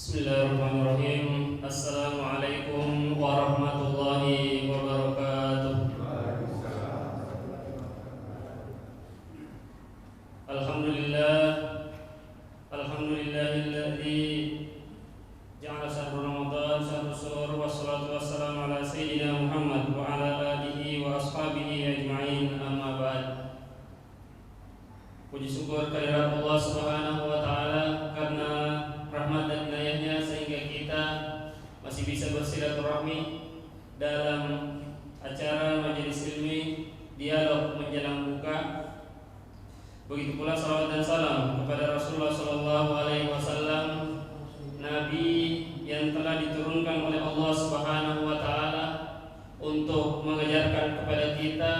Bismillahirrahmanirrahim. Assalamualaikum warahmatullahi wabarakatuh. Alhamdulillah, alhamdulillahilladzi ja'ala syahrul Ramadan syahrul surur wassalatu wassalamu ala sayyidina Muhammad wa ala alihi wa ashabihi ajma'in, amma ba'd. Puji syukur kehadirat Allah Subhanahu wa taala karena rahmat dan inayahnya sehingga kita masih bisa bersilaturahmi dalam acara majelis ilmi dialog menjelang buka. Begitu pula salawat dan salam kepada Rasulullah sallallahu alaihi wasallam, nabi yang telah diturunkan oleh Allah Subhanahu wa taala untuk mengajarkan kepada kita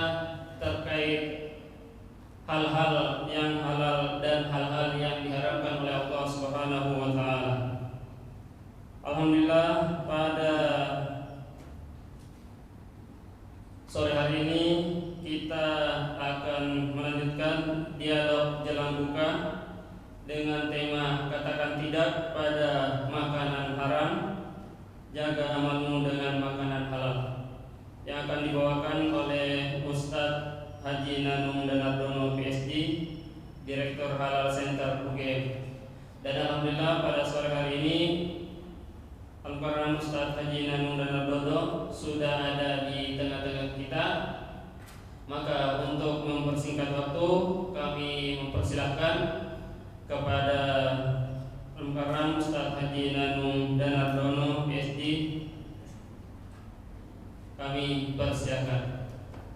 terkait hal-hal yang halal dan hal-hal yang diharamkan oleh Allah Subhanahu wa taala. Alhamdulillah, pada sore hari ini kita akan melanjutkan dialog jelang buka dengan tema katakan tidak pada makanan haram, jaga amalmu dengan makanan halal, yang akan dibawakan oleh Ustadz Haji Nanung Danardono PhD, Direktur Halal Center UGM. Dan alhamdulillah pada sore hari ini Al-Quran Ustadz Haji Nanung Danardono sudah ada di tengah-tengah kita. Maka untuk mempersingkat waktu, kami mempersilahkan kepada Al-Quran Ustadz Haji Nanung Danardono PhD. Kami persilahkan.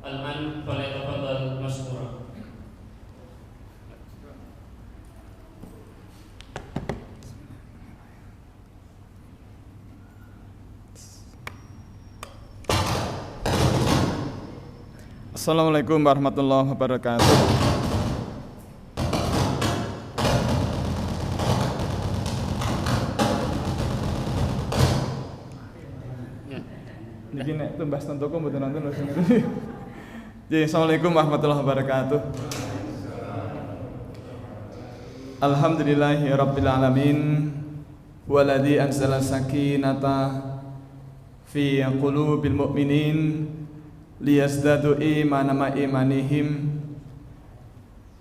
Al-an falyatafadhal mashkura. Assalamualaikum warahmatullahi wabarakatuh. Niki nek tumbas tentuku mboten nonton lho sing ngerti. Assalamualaikum warahmatullahi wabarakatuh. Alhamdulillahi rabbil alamin, waladzi anzala sakinata fi qulubil mu'minin liyazdadu imanan ma imanihim.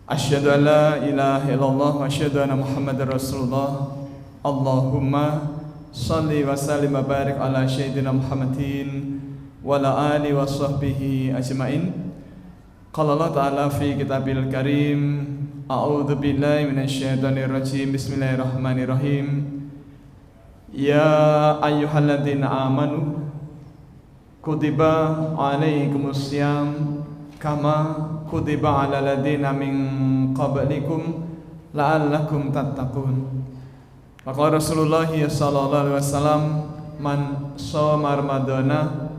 Asyhadu an la ilaha illallah wa asyhadu anna Muhammadar Rasulullah. Allahumma shalli wa sallim wa barik ala sayyidina Muhammadin wa ala alihi wa sahbihi ajmain. Qala Allah ta'ala fi kitabil karim, a'udzu billahi minasyaitonir rajim, bismillahirrahmanirrahim. Ya ayyuhalladzina amanu kutiba alaikumus syiyam kama kutiba alal ladzina min qablikum la'allakum tattaqun. Maka Rasulullah sallallahu alaihi wasallam, man shoma ramadhana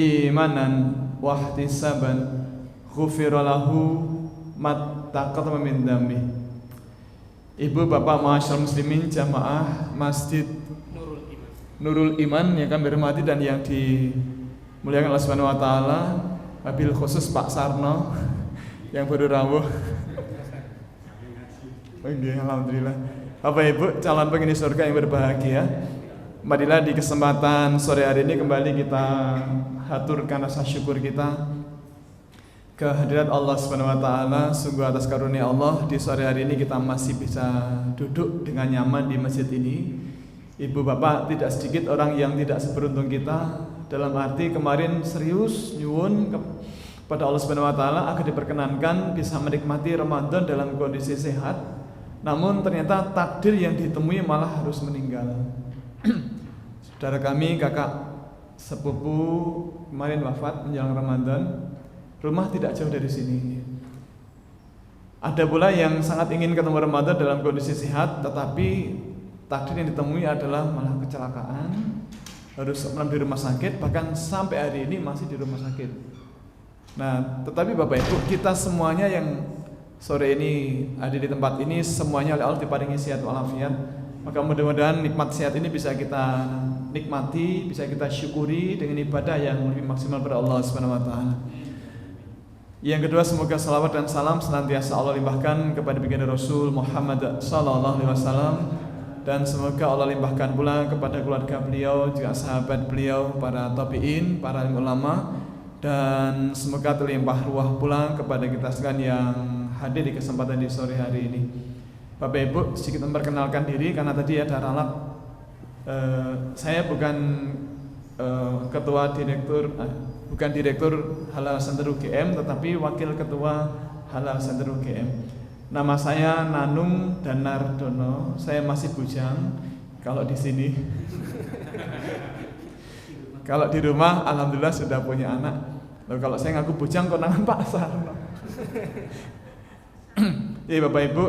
imanan wa ihtisaban ghufira lahu mattaqaddama min dambi. Ibu bapak ma'asyiral muslimin jamaah Masjid Nurul Iman yang kami hormati dan yang dimuliakan Allah Subhanahu wa taala, wabil khusus Pak Sarno yang baru rawuh. Oke, alhamdulillah. Bapak Ibu calon penghuni surga yang berbahagia, marilah di kesempatan sore hari ini kembali kita haturkan rasa syukur kita kehadirat Allah Subhanahu wa taala. Sungguh atas karunia Allah di sore hari ini kita masih bisa duduk dengan nyaman di masjid ini. Ibu bapak, tidak sedikit orang yang tidak seberuntung kita, dalam arti kemarin serius nyuwun kepada Allah Subhanahu wa taala agar diperkenankan bisa menikmati Ramadan dalam kondisi sehat. Namun ternyata takdir yang ditemui malah harus meninggal. Saudara kami, kakak sepupu kemarin wafat menjelang Ramadan. Rumah tidak jauh dari sini. Ada pula yang sangat ingin ketemu Ramadan dalam kondisi sehat, tetapi takdir yang ditemui adalah malah kecelakaan, harus di rumah sakit, bahkan sampai hari ini masih di rumah sakit. Nah, tetapi Bapak Ibu, kita semuanya yang sore ini ada di tempat ini, semuanya oleh Allah diparingi sehat walafiat. Maka mudah-mudahan nikmat sehat ini bisa kita nikmati, bisa kita syukuri dengan ibadah yang lebih maksimal pada Allah Subhanahu wa taala. Yang kedua, semoga salawat dan salam senantiasa Allah limpahkan kepada baginda Rasul Muhammad sallallahu alaihi wasallam, dan semoga Allah limpahkan pula kepada keluarga beliau, juga sahabat beliau, para tabi'in, para ulama, dan semoga terlimpah ruah pula kepada kita sekalian yang hadir di kesempatan di sore hari ini. Bapak Ibu, sedikit memperkenalkan diri karena tadi ada ralat. Saya bukan ketua direktur, bukan direktur Halal Center UGM, tetapi wakil ketua Halal Center UGM. Nama saya Nanung Danardono. Saya masih bujang. Kalau di sini, kalau di rumah, alhamdulillah sudah punya anak. Loh, kalau saya ngaku bujang, konangan Pak Sarno. Jadi Bapak Ibu,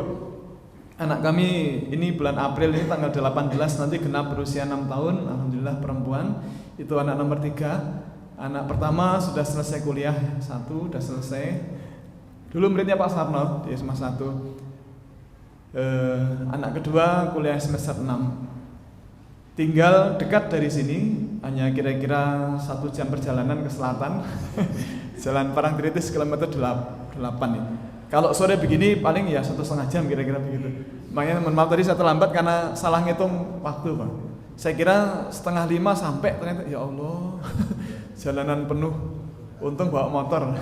anak kami ini bulan April ini tanggal 18 nanti genap berusia 6 tahun. Alhamdulillah perempuan. Itu anak nomor 3. Anak pertama sudah selesai kuliah, 1 sudah selesai. Dulu muridnya Pak Sarno di SMA 1. Anak kedua kuliah semester 6. Tinggal dekat dari sini, hanya kira-kira 1 jam perjalanan ke selatan. Jalan Parangtritis kilometer 8 nih. Kalau sore begini paling ya 1,5 jam kira-kira begitu. Makanya mohon maaf tadi saya terlambat karena salah ngitung waktu, Pak. Saya kira 4:30 sampai, ternyata ya Allah. Jalanan penuh. Untung bawa motor.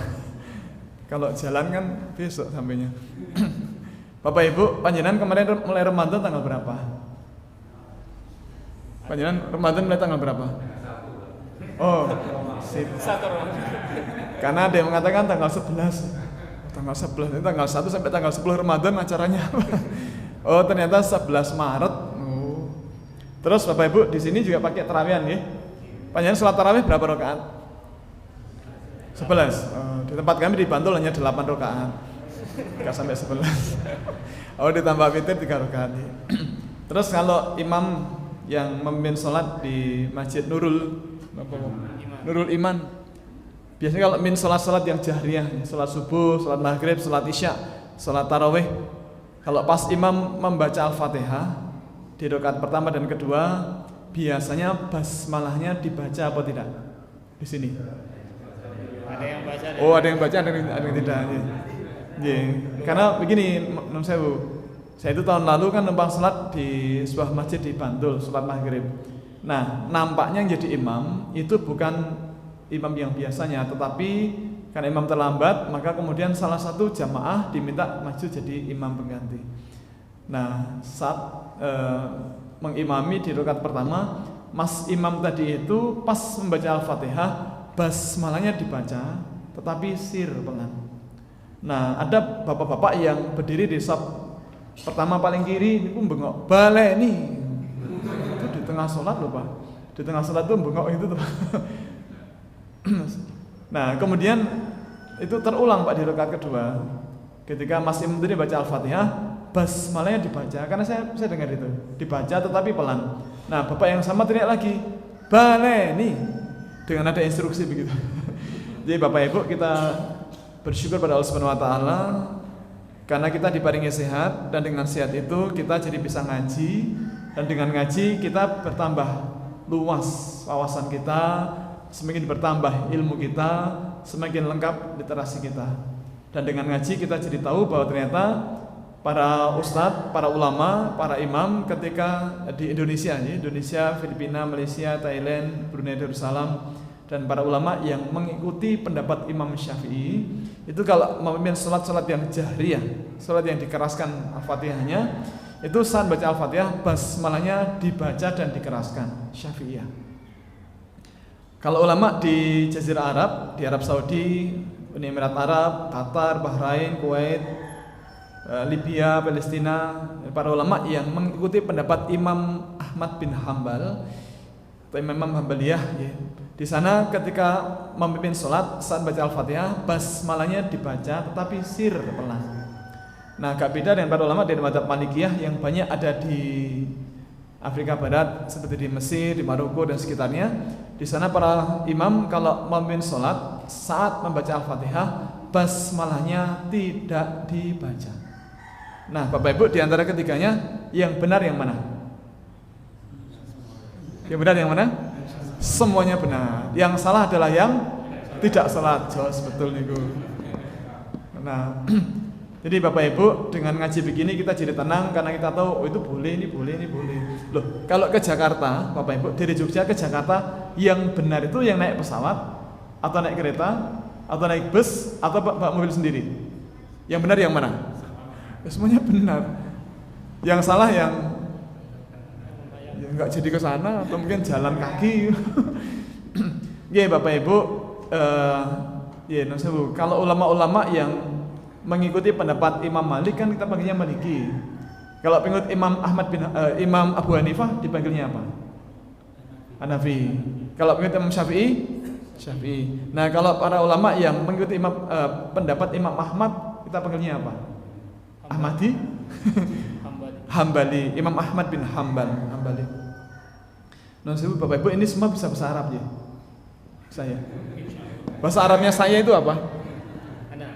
Kalau jalan kan besok sampainya. Bapak Ibu, panjenengan kemarin mulai Ramadan tanggal berapa? Panjenengan Ramadan mulai tanggal berapa? Oh, sip. Karena ada yang mengatakan tanggal 11. Tanggal 11 ini tanggal 1 sampai tanggal 10 Ramadan acaranya. Oh, ternyata 11 Maret. Oh. Terus Bapak Ibu di sini juga pakai tarawihan nggih. Panjenengan salat tarawih berapa rakaat? 11. Di tempat kami di Bantul hanya 8 rakaat. Enggak sampai 11. Oh, ditambah witir 3 rakaat. Terus kalau imam yang memimpin salat di Masjid Nurul Iman. Biasanya kalau min salat-salat yang jahriyah, salat subuh, salat maghrib, salat isya, salat tarawih, kalau pas imam membaca Al-Fatihah di rakaat pertama dan kedua, biasanya basmalahnya dibaca apa tidak? Di sini. Ada yang baca. Oh, ada yang baca, ada yang tidak. Yeah. Karena begini, Nun Sewu, saya itu tahun lalu kan numpang salat di sebuah masjid di Bantul, salat maghrib. Nah, nampaknya yang jadi imam itu bukan imam yang biasanya, tetapi karena imam terlambat, maka kemudian salah satu jamaah diminta maju jadi imam pengganti. Nah, saat mengimami di rakaat pertama, mas imam tadi itu pas membaca Al-Fatihah, basmalahnya dibaca, tetapi sir pelan. Nah, ada bapak-bapak yang berdiri di saf pertama paling kiri, itu bengok, baleni. Itu di tengah sholat loh Pak. Di tengah sholat itu bengok itu tuh. Nah, kemudian itu terulang Pak di rakaat kedua. Ketika Mas Imam tadi baca Al-Fatihah, basmalahnya dibaca. Karena saya dengar itu, dibaca tetapi pelan. Nah, bapak yang sama teriak lagi, baleni, dengan ada instruksi begitu. Jadi Bapak Ibu, kita bersyukur pada Allah Subhanahu wa taala karena kita diparingi sehat, dan dengan sehat itu kita jadi bisa ngaji, dan dengan ngaji kita bertambah luas wawasan kita, semakin bertambah ilmu kita, semakin lengkap literasi kita. Dan dengan ngaji kita jadi tahu bahwa ternyata para ustadz, para ulama, para imam ketika di Indonesia, Filipina, Malaysia, Thailand, Brunei Darussalam, dan para ulama yang mengikuti pendapat Imam Syafi'i, itu kalau memimpin salat-salat yang jahriyah, salat yang dikeraskan Al-Fatihahnya, itu saat baca Al-Fatihah basmalahnya dibaca dan dikeraskan, Syafi'iyah. Kalau ulama di Jazirah Arab, di Arab Saudi, Uni Emirat Arab, Qatar, Bahrain, Kuwait, Libya, Palestina, para ulama yang mengikuti pendapat Imam Ahmad bin Hambal atau Imam Hambaliyah, ya. Di sana ketika memimpin sholat saat baca Al-Fatihah, basmalahnya dibaca tetapi sir pelan. Nah, gak beda dengan para ulama dari mazhab Malikiyah yang banyak ada di Afrika Barat seperti di Mesir, di Maroko dan sekitarnya. Di sana para imam kalau memimpin sholat saat membaca Al-Fatihah, basmalahnya tidak dibaca. Nah, Bapak Ibu, di antara ketiganya yang benar yang mana? Yang benar yang mana? Semuanya benar. Yang salah adalah yang tidak salat. Jos betul niku. Nah, Jadi Bapak Ibu dengan ngaji begini kita jadi tenang karena kita tahu itu boleh, ini boleh, ini boleh. Loh, kalau ke Jakarta, Bapak Ibu dari Jogja ke Jakarta yang benar itu yang naik pesawat atau naik kereta atau naik bus atau bawa mobil sendiri. Yang benar yang mana? Ya, semuanya benar. Yang salah yang ya nggak jadi ke sana atau mungkin jalan kaki. Ya Bapak Ibu, ya kalau ulama-ulama yang mengikuti pendapat Imam Malik kan kita panggilnya Maliki. Kalau pengikut Imam Abu Hanifah dipanggilnya apa? Hanafi. Kalau pengikut Imam Syafi'i. Nah, kalau para ulama yang mengikuti pendapat Imam Ahmad kita panggilnya apa? Ahmadi? Hambali. Imam Ahmad bin Hambali. Nah, Bapak Ibu ini semua bisa bahasa Arab ya? Saya. Bahasa Arabnya saya itu apa?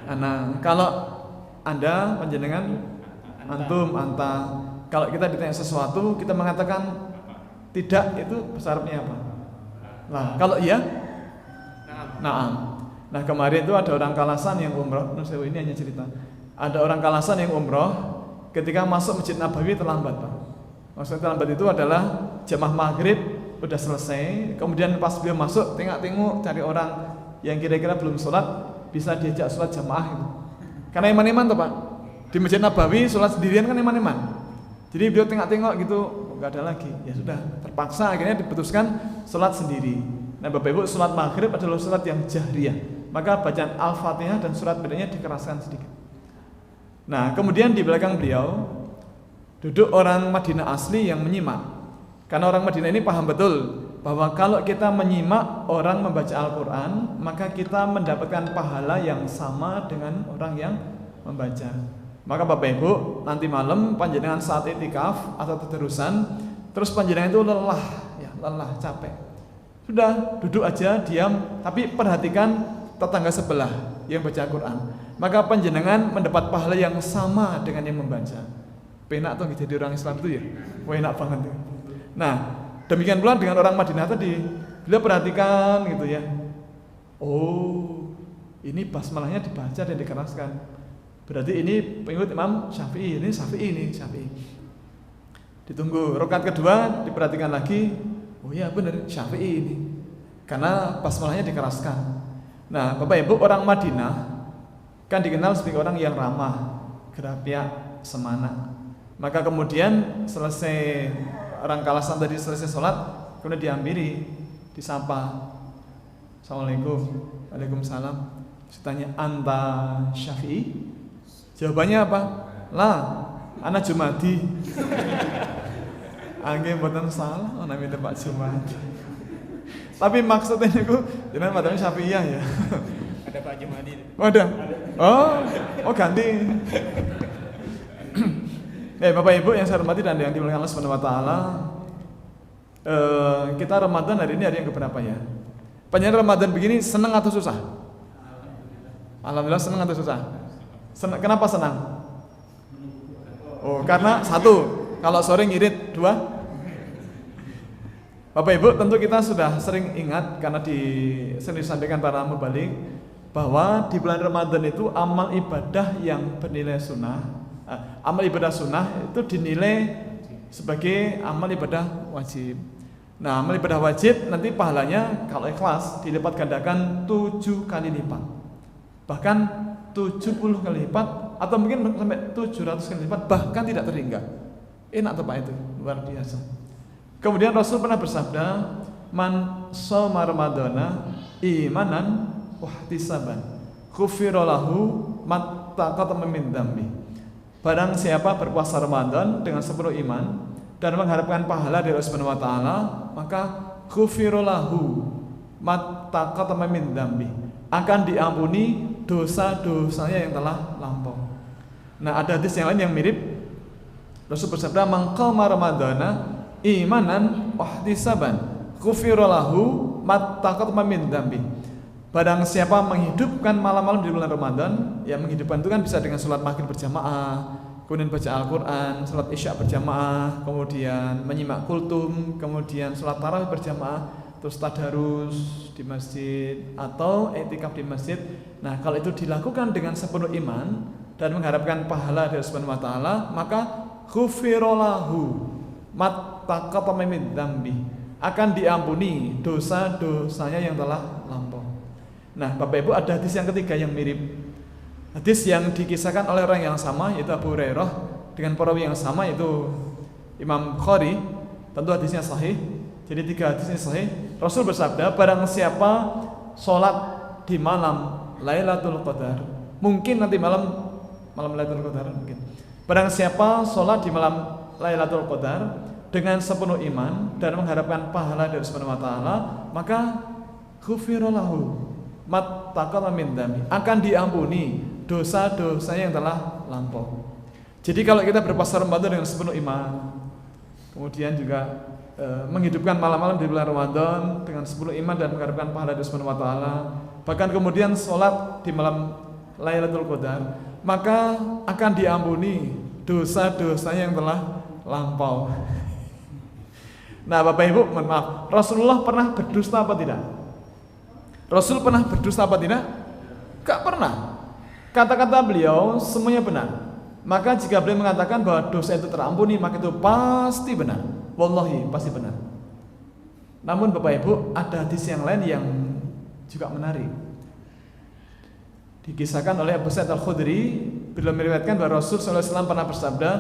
Ana. Kalau Anda, panjenengan, antum, anta. Kalau kita ditanya sesuatu, kita mengatakan tidak, itu bahasa Arabnya apa? Nah, kalau iya, na'am. Nah, kemarin itu ada orang Kalasan yang umroh. Ini hanya cerita. Ada orang Kalasan yang umroh, ketika masuk Masjid Nabawi terlambat, Pak. Maksudnya terlambat itu adalah jamaah maghrib udah selesai, kemudian pas beliau masuk, tengok-tengok cari orang yang kira-kira belum sholat, bisa diajak sholat jamaah itu. Karena iman-iman tuh Pak. Di Masjid Nabawi sholat sendirian kan iman-iman. Jadi beliau tengok-tengok gitu, nggak ada lagi. Ya sudah, terpaksa akhirnya diputuskan sholat sendiri. Nah Bapak Ibu, sholat maghrib adalah sholat yang jahriyah. Maka bacaan Al-Fatihah dan surat bedanya dikeraskan sedikit. Nah kemudian di belakang beliau duduk orang Madinah asli yang menyimak. Karena orang Madinah ini paham betul bahwa kalau kita menyimak orang membaca Al-Quran, maka kita mendapatkan pahala yang sama dengan orang yang membaca. Maka Bapak Ibu, nanti malam panjenengan saat itikaf atau terusan, terus panjenengan itu lelah, capek. Sudah, duduk aja, diam, tapi perhatikan tetangga sebelah yang baca Al-Quran. Maka panjenengan mendapat pahala yang sama dengan yang membaca. Penak tuh jadi orang Islam itu ya? Wah enak banget tuh. Nah, demikian pula dengan orang Madinah tadi, beliau perhatikan gitu ya. Oh, ini basmalahnya dibaca dan dikeraskan. Berarti ini pengikut Imam Syafi'i, ini Syafi'i. Ditunggu rakaat kedua, diperhatikan lagi. Oh iya benar Syafi'i ini. Karena basmalahnya dikeraskan. Nah, Bapak Ibu, orang Madinah kan dikenal sebagai orang yang ramah, gerapiak, semana. Maka kemudian selesai orang Kalasan tadi selesai sholat, kemudian dihampiri, disapa, Assalamualaikum, Waalaikumsalam. Ditanya, anta Syafi'i? Jawabannya apa? Lah, ana Jumadi. Angge mboten salah, ana minta Pak Jumadi. Tapi maksudnya itu, jenengan madhab Syafi'iyah ya. Ada Pak Jumadi. Oh, ada. Oh ganti. Bapak Ibu yang saya hormati dan yang dimuliakan Allah Subhanahu wa taala, kita Ramadan hari ini hari yang keberapa ya? Panjang Ramadan begini senang atau susah? Alhamdulillah senang atau susah? Kenapa senang? Oh, karena satu, kalau sore ngirit, dua. Bapak Ibu, tentu kita sudah sering ingat karena sering disampaikan para mubalik bahwa di bulan Ramadan itu amal ibadah yang bernilai sunnah. Amal ibadah sunnah itu dinilai sebagai amal ibadah wajib. Nah, amal ibadah wajib nanti pahalanya kalau ikhlas dilipat gandakan 7 kali lipat. Bahkan 70 kali lipat atau mungkin sampai 700 kali lipat, bahkan tidak terhingga. Enak tuh Pak itu, luar biasa. Kemudian Rasul pernah bersabda, "Man shoma ramadhana imanan wa ihtisaban, ghufira lahu ma taqaddama min dzambi." Barang siapa berpuasa Ramadan dengan sepenuh iman dan mengharapkan pahala dari Allah Subhanahu wa taala, maka ghufira lahu ma taqaddama min dzambi, akan diampuni dosa-dosanya yang telah lampau. Nah, ada hadis yang lain yang mirip. Rasul bersabda, "Man qama ramadhana imanan wa ihtisaban, ghufira lahu ma taqaddama min dzambi." Barang siapa menghidupkan malam-malam di bulan Ramadan, ya menghidupkan itu kan bisa dengan sholat maghrib berjamaah, kemudian baca Al-Quran, sholat isya berjamaah, kemudian menyimak kultum, kemudian sholat tarawih berjamaah, terus tadarus di masjid atau i'tikaf di masjid. Nah, kalau itu dilakukan dengan sepenuh iman, dan mengharapkan pahala dari Subhanahu wa taala, maka ghufiralahu mattaqata min dzambi, akan diampuni dosa-dosanya yang telah lampau. Nah, Bapak Ibu, ada hadis yang ketiga yang mirip. Hadis yang dikisahkan oleh orang yang sama, yaitu Abu Hurairah, dengan perawi yang sama, yaitu Imam Bukhari. Tentu hadisnya sahih. Jadi 3 hadisnya sahih. Rasul bersabda, barang siapa sholat di malam Lailatul Qadar, mungkin nanti malam Lailatul Qadar mungkin. Barang siapa sholat di malam Lailatul Qadar dengan sepenuh iman dan mengharapkan pahala dari Subhanahu wa taala, maka ghufiralahu mattaqala min dzambi, akan diampuni dosa-dosa yang telah lampau. Jadi kalau kita berpuasa Ramadan dengan sepenuh iman, kemudian juga menghidupkan malam-malam di bulan Ramadan dengan 10 iman dan mengharapkan pahala dari Subhanahu wa taala, bahkan kemudian sholat di malam Lailatul Qadar, maka akan diampuni dosa-dosanya yang telah lampau. Nah, Bapak Ibu, mohon maaf, Rasulullah pernah berdusta apa tidak? Rasul pernah berdusta apa tidak? Enggak pernah. Kata-kata beliau semuanya benar. Maka jika beliau mengatakan bahwa dosa itu terampuni, maka itu pasti benar. Wallahi, pasti benar. Namun Bapak Ibu, ada hadis yang lain yang juga menarik. Dikisahkan oleh Abu Sa'id Al-Khudri, beliau meriwayatkan bahwa Rasul SAW pernah bersabda,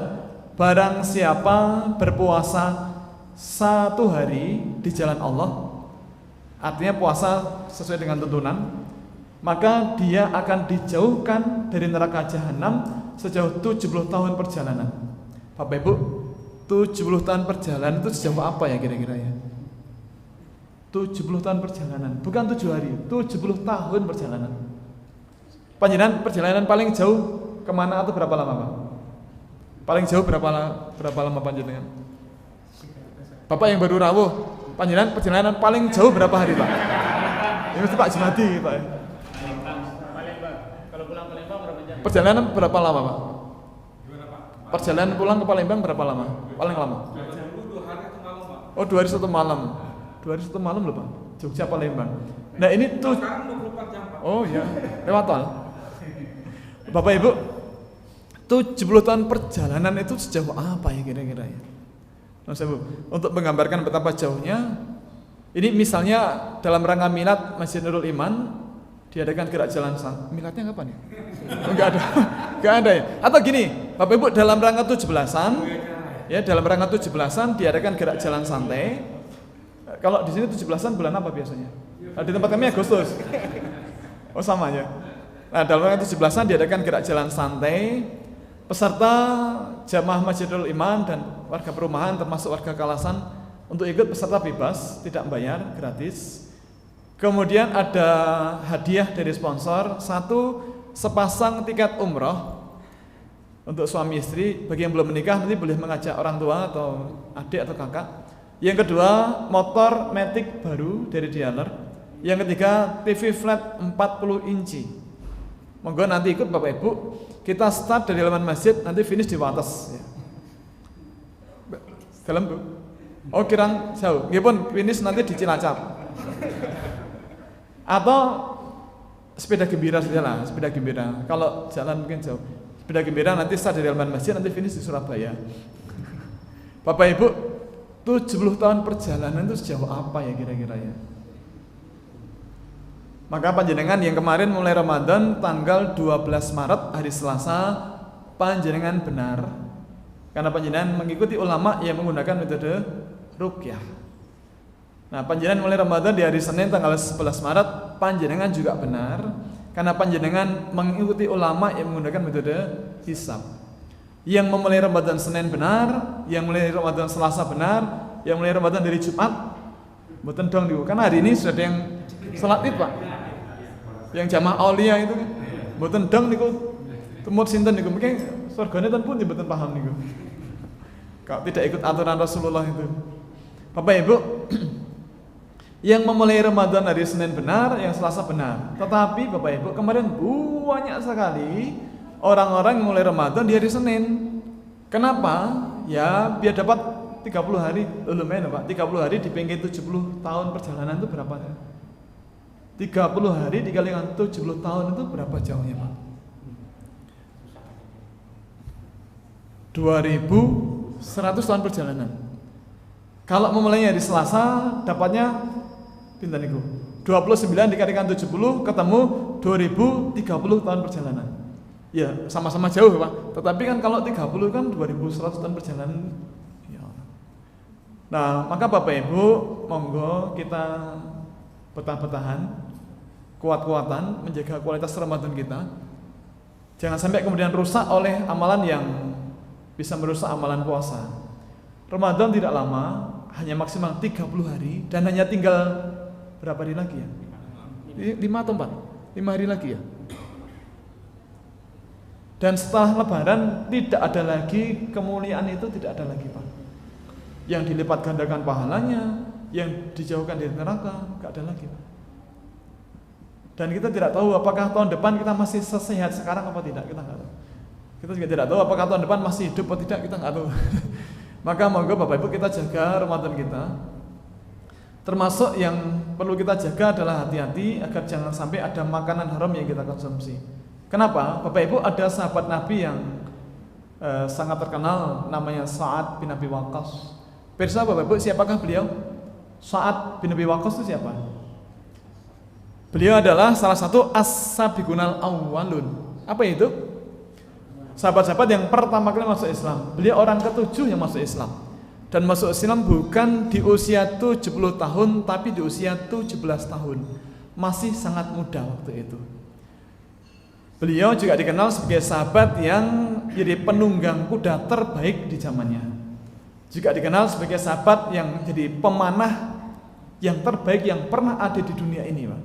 barang siapa berpuasa 1 hari di jalan Allah, artinya puasa sesuai dengan tuntunan, maka dia akan dijauhkan dari neraka jahanam sejauh 70 tahun perjalanan. Bapak Ibu, 70 tahun perjalanan itu sejauh apa ya kira-kira ya? 70 tahun perjalanan, bukan 7 hari, 70 tahun perjalanan. Panjenengan perjalanan paling jauh kemana atau berapa lama, Pak? Paling jauh berapa lama panjenengan? Bapak yang baru rawuh, panjenengan perjalanan paling jauh berapa hari, Pak? Ini mesti Pak Jumadi, Pak. Palembang. Kalau pulang Palembang berapa jam? Perjalanan berapa lama, Pak? Perjalanan pulang ke Palembang berapa lama? Paling lama? 2 hari 1 malam, Pak. Oh, 2 hari 1 malam. 2 hari 1 malam loh, Pak. Jogja Palembang. Nah, ini tuh Sekarang 24 jam, Pak. oh iya, lewat tol. Bapak Ibu, 70 tahun perjalanan itu sejauh apa ya kira-kira ya? Nah, Bu, untuk menggambarkan betapa jauhnya, ini misalnya dalam rangka milad Masjid Nurul Iman diadakan gerak jalan santai. Miladnya kapan ya? Enggak ada. Enggak ada ya. Atau gini, Bapak Ibu, dalam rangka 17-an ya, dalam rangka 17-an diadakan gerak jalan santai. Kalau di sini 17-an bulan apa biasanya? Nah, di tempat kami Agustus. Oh, sama ya. Nah, dalam rangka 17-an diadakan gerak jalan santai. Peserta jamaah Masjidul Iman dan warga perumahan termasuk warga Kalasan untuk ikut peserta bebas, tidak bayar, gratis. Kemudian ada hadiah dari sponsor, 1 sepasang tiket umroh untuk suami istri. Bagi yang belum menikah nanti boleh mengajak orang tua atau adik atau kakak. Yang kedua, motor Matic baru dari dealer. Yang ketiga, TV flat 40 inci. Monggo nanti ikut Bapak Ibu. Kita start dari halaman masjid, nanti finish di Wates. Dalam Bu? Oh, kirang jauh. Nggih pun finish nanti di Cilacap. Atau sepeda gembira saja lah, sepeda gembira. Kalau jalan mungkin jauh. Sepeda gembira nanti start dari halaman masjid, nanti finish di Surabaya. Bapak Ibu, 70 tahun perjalanan itu sejauh apa ya kira-kira ya? Maka panjenengan yang kemarin mulai Ramadan tanggal 12 Maret hari Selasa, panjenengan benar karena panjenengan mengikuti ulama yang menggunakan metode ruqyah. Nah, panjenengan mulai Ramadan di hari Senin tanggal 11 Maret, panjenengan juga benar karena panjenengan mengikuti ulama yang menggunakan metode hisab. Yang memulai Ramadan Senin benar, yang mulai Ramadan Selasa benar, yang mulai Ramadan dari Jumat mboten dong niku. Karena hari ini sudah ada yang salat Id, Pak. Yang jamaah aulia itu kan mboten dong niku. Tumut sinten niku mungkin surgane ten pundi mboten paham niku. Kalau tidak ikut aturan Rasulullah itu. Bapak Ibu, yang memulai Ramadan hari Senin benar, yang Selasa benar. Tetapi Bapak Ibu, kemarin banyak sekali orang-orang yang mulai Ramadan di hari Senin. Kenapa? Ya biar dapat 30 hari. Lumayan Pak, 30 hari dipengki 70 tahun perjalanan itu berapa? 30 hari dikali dengan 70 tahun itu berapa jauhnya Pak? 2100 tahun perjalanan. Kalau memulainya di Selasa, dapatnya pinten niku? 29 dikalikan 70 ketemu 2030 tahun perjalanan. Ya, sama-sama jauh, Pak. Tetapi kan kalau 30 kan 2100 tahun perjalanan. Ya. Nah, maka Bapak Ibu, monggo kita betah-betahan, kuat-kuatan menjaga kualitas Ramadan kita. Jangan sampai kemudian rusak oleh amalan yang bisa merusak amalan puasa. Ramadan tidak lama, hanya maksimal 30 hari dan hanya tinggal berapa hari lagi ya? 5 atau 4? 5 hari lagi ya? Dan setelah lebaran tidak ada lagi kemuliaan itu, tidak ada lagi, Pak. Yang dilipat gandakan pahalanya, yang dijauhkan dari neraka, tidak ada lagi, Pak. Dan kita tidak tahu apakah tahun depan kita masih sesehat sekarang apa tidak, kita nggak tahu. Kita juga tidak tahu apakah tahun depan masih hidup atau tidak, kita nggak tahu. Maka monggo Bapak Ibu kita jaga Ramadan kita. Termasuk yang perlu kita jaga adalah hati-hati agar jangan sampai ada makanan haram yang kita konsumsi. Kenapa? Bapak Ibu, ada sahabat Nabi yang sangat terkenal, namanya Sa'ad bin Abi Waqqas. Pirsa Bapak Ibu, siapakah beliau? Sa'ad bin Abi Waqqas itu siapa? Beliau adalah salah satu as-sabiqunal awwalun. Apa itu? Sahabat-sahabat yang pertama kali masuk Islam. Beliau orang ke-7 yang masuk Islam. Dan masuk Islam bukan di usia 70 tahun, tapi di usia 17 tahun. Masih sangat muda waktu itu. Beliau juga dikenal sebagai sahabat yang jadi penunggang kuda terbaik di zamannya. Juga dikenal sebagai sahabat yang jadi pemanah yang terbaik yang pernah ada di dunia ini, Pak.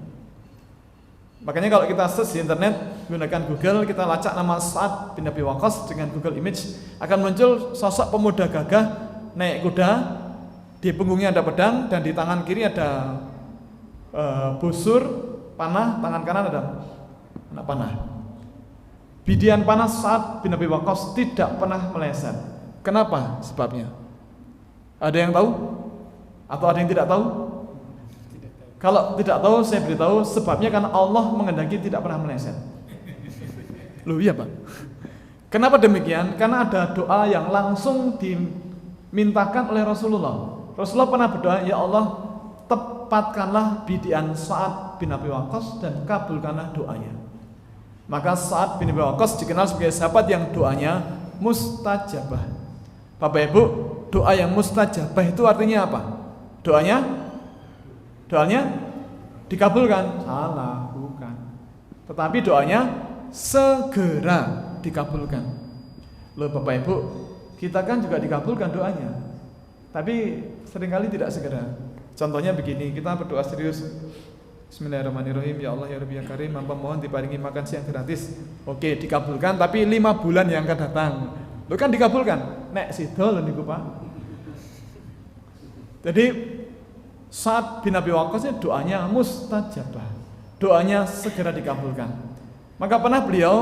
Makanya kalau kita search di internet, gunakan Google, kita lacak nama Sa'ad bin Abi Waqqas dengan Google Image, akan muncul sosok pemuda gagah naik kuda, di punggungnya ada pedang dan di tangan kiri ada busur panah, tangan kanan ada anak panah. Bidian panah Sa'ad bin Abi Waqqas tidak pernah meleset. Kenapa? Sebabnya? Ada yang tahu? Atau ada yang tidak tahu? Kalau tidak tahu, saya beritahu sebabnya karena Allah menghendaki tidak pernah meleset. Loh iya, Pak. Kenapa demikian? Karena ada doa yang langsung dimintakan oleh Rasulullah. Rasulullah pernah berdoa, ya Allah, tepatkanlah bidian Sa'ad bin Abi Waqqas dan kabulkanlah doanya. Maka Sa'ad bin Abi Waqqas dikenal sebagai sahabat yang doanya mustajabah. Bapak Ibu, doa yang mustajabah itu artinya apa? Doanya dikabulkan? Salah, bukan. Tetapi doanya segera dikabulkan. Loh Bapak Ibu, kita kan juga dikabulkan doanya, tapi seringkali tidak segera. Contohnya begini, kita berdoa serius, Bismillahirrahmanirrahim, ya Allah ya Rabbi ya Karim, hamba mohon diparingi makan siang gratis. Oke, dikabulkan, tapi 5 bulan yang akan datang. Loh kan dikabulkan? Nek sidol niku, Pak. Jadi Sa'ad bin Abi Waqqas doanya mustajabah, doanya segera dikabulkan. Maka pernah beliau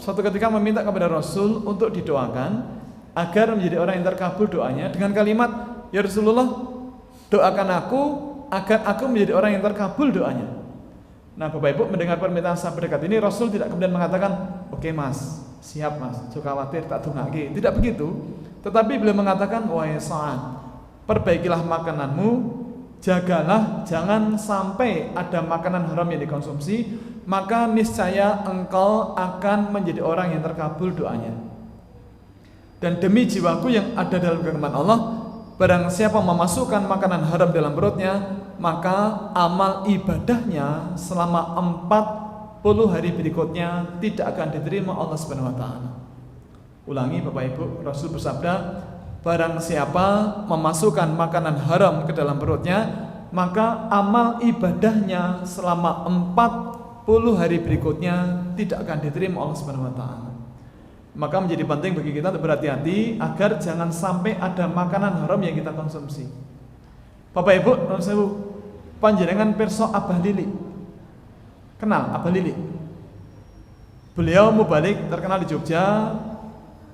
suatu ketika meminta kepada Rasul untuk didoakan agar menjadi orang yang terkabul doanya dengan kalimat, ya Rasulullah, doakan aku agar aku menjadi orang yang terkabul doanya. Nah Bapak Ibu mendengar permintaan sahabat dekat ini, Rasul tidak kemudian mengatakan, oke Mas, siap Mas, jangan khawatir tak dongake. Tidak begitu. Tetapi beliau mengatakan, wahai Sa'ad, perbaikilah makananmu, jagalah jangan sampai ada makanan haram yang dikonsumsi, maka niscaya engkau akan menjadi orang yang terkabul doanya. Dan demi jiwaku yang ada dalam genggaman Allah, barang siapa memasukkan makanan haram dalam perutnya, maka amal ibadahnya selama 40 hari berikutnya tidak akan diterima Allah Subhanahu wa taala. Ulangi Bapak Ibu, Rasul bersabda, barang siapa memasukkan makanan haram ke dalam perutnya, maka amal ibadahnya selama 40 hari berikutnya tidak akan diterima Allah Subhanahu wa taala. Maka menjadi penting bagi kita untuk berhati-hati agar jangan sampai ada makanan haram yang kita konsumsi. Bapak Ibu, non sewu, panjenengan pirsa Abah Lili. Kenal Abah Lili? Beliau mubalik terkenal di Jogja,